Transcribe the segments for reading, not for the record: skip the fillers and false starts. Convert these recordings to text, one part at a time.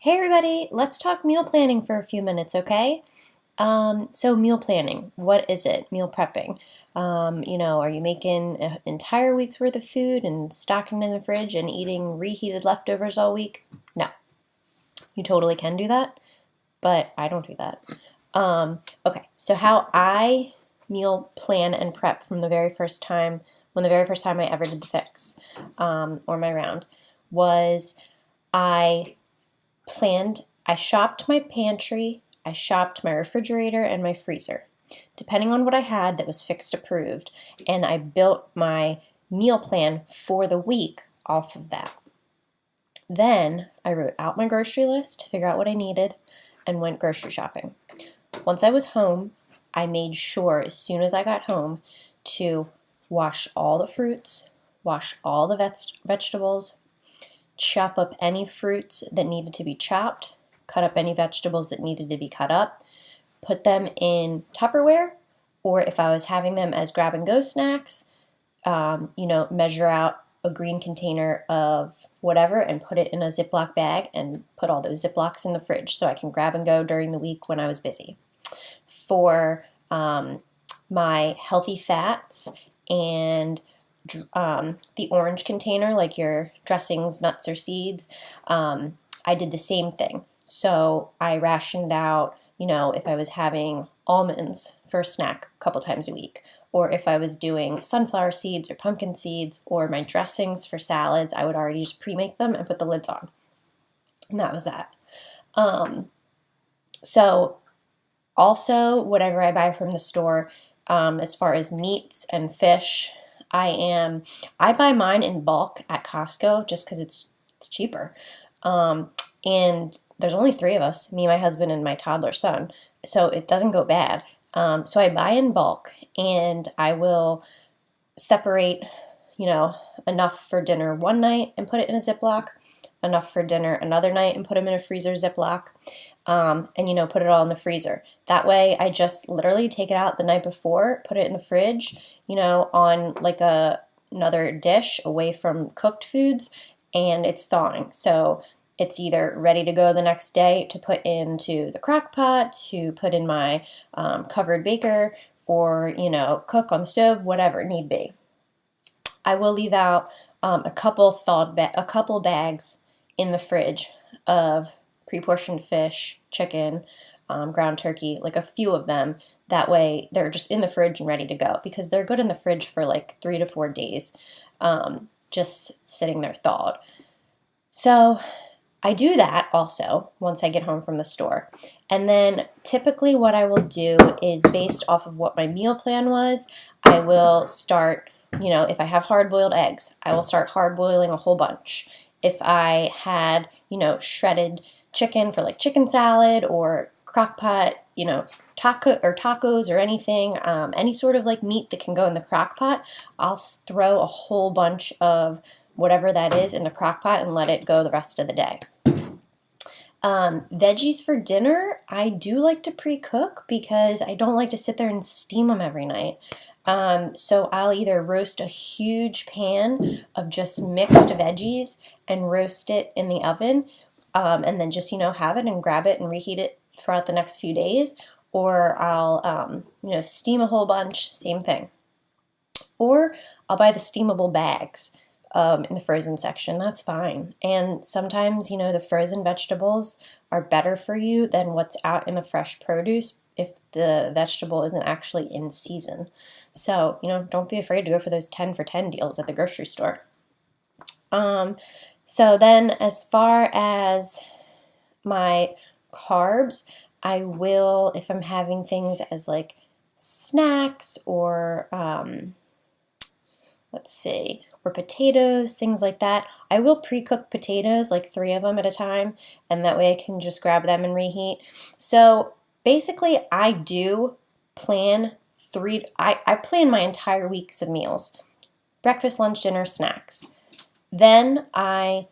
Hey everybody, let's talk meal planning for a few minutes, okay? So meal planning, what is it? Meal prepping. Are you making an entire week's worth of food and stocking it in the fridge and eating reheated leftovers all week? No, you totally can do that, but I don't do that. Okay, so how I meal plan and prep from the very first time, when the very first time I ever did the fix, or my round, was I I shopped my pantry, I shopped my refrigerator and my freezer, depending on what I had that was fixed approved, and I built my meal plan for the week off of that. Then I wrote out my grocery list to figure out what I needed and went grocery shopping. Once I was home, I made sure as soon as I got home to wash all the fruits, wash all the vegetables, chop up any fruits that needed to be chopped, cut up any vegetables that needed to be cut up, put them in Tupperware, or if I was having them as grab and go snacks, measure out a green container of whatever and put it in a Ziploc bag and put all those Ziplocs in the fridge so I can grab and go during the week when I was busy. For my healthy fats and the orange container, like your dressings, nuts, or seeds, I did the same thing. So I rationed out, if I was having almonds for a snack a couple times a week, or if I was doing sunflower seeds or pumpkin seeds, or my dressings for salads, I would already just pre-make them and put the lids on. And that was that. So also, whatever I buy from the store, as far as meats and fish, I buy mine in bulk at Costco just because it's cheaper. And there's only three of us, me, my husband, and my toddler son, so it doesn't go bad. So I buy in bulk, and I will separate, enough for dinner one night and put it in a Ziploc, enough for dinner another night and put them in a freezer Ziploc, and put it all in the freezer. That way I just literally take it out the night before, put it in the fridge, on like another dish away from cooked foods, and it's thawing. So it's either ready to go the next day to put into the crock pot, to put in my covered baker, or, cook on the stove, whatever need be. I will leave out a couple bags in the fridge of pre-portioned fish, chicken, ground turkey, like a few of them. That way they're just in the fridge and ready to go because they're good in the fridge for like 3 to 4 days, just sitting there thawed. So I do that also once I get home from the store. And then typically what I will do is based off of what my meal plan was, I will start, if I have hard-boiled eggs, I will start hard-boiling a whole bunch. If I had, shredded chicken for like chicken salad or crock pot, tacos or anything, any sort of like meat that can go in the crock pot, I'll throw a whole bunch of whatever that is in the crock pot and let it go the rest of the day. Veggies for dinner, I do like to pre-cook because I don't like to sit there and steam them every night. So I'll either roast a huge pan of just mixed veggies and roast it in the oven, and then just, have it and grab it and reheat it throughout the next few days, or I'll, steam a whole bunch, same thing. Or I'll buy the steamable bags in the frozen section. That's fine. And sometimes, the frozen vegetables are better for you than what's out in the fresh produce if the vegetable isn't actually in season. So, don't be afraid to go for those 10 for 10 deals at the grocery store. So then as far as my carbs, I will, if I'm having things as like snacks or or potatoes, things like that. I will pre-cook potatoes, like 3 of them at a time, and that way I can just grab them and reheat. So basically, I do plan I plan my entire weeks of meals. Breakfast, lunch, dinner, snacks. Then I,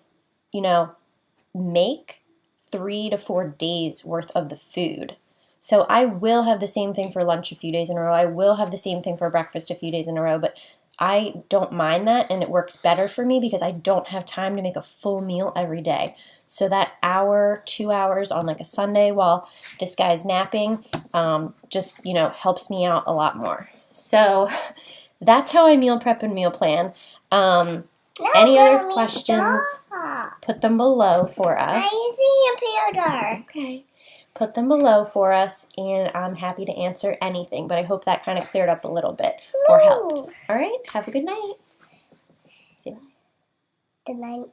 make 3 to 4 days worth of the food. So I will have the same thing for lunch a few days in a row. I will have the same thing for breakfast a few days in a row, but I don't mind that, and it works better for me because I don't have time to make a full meal every day. So that hour, 2 hours on like a Sunday while this guy's napping, just, helps me out a lot more. So that's how I meal prep and meal plan. Any other questions? Put them below for us. I'm using a computer. Okay. Put them below for us, and I'm happy to answer anything, but I hope that kind of cleared up a little bit or helped. All right, have a good night. Say bye. Good night.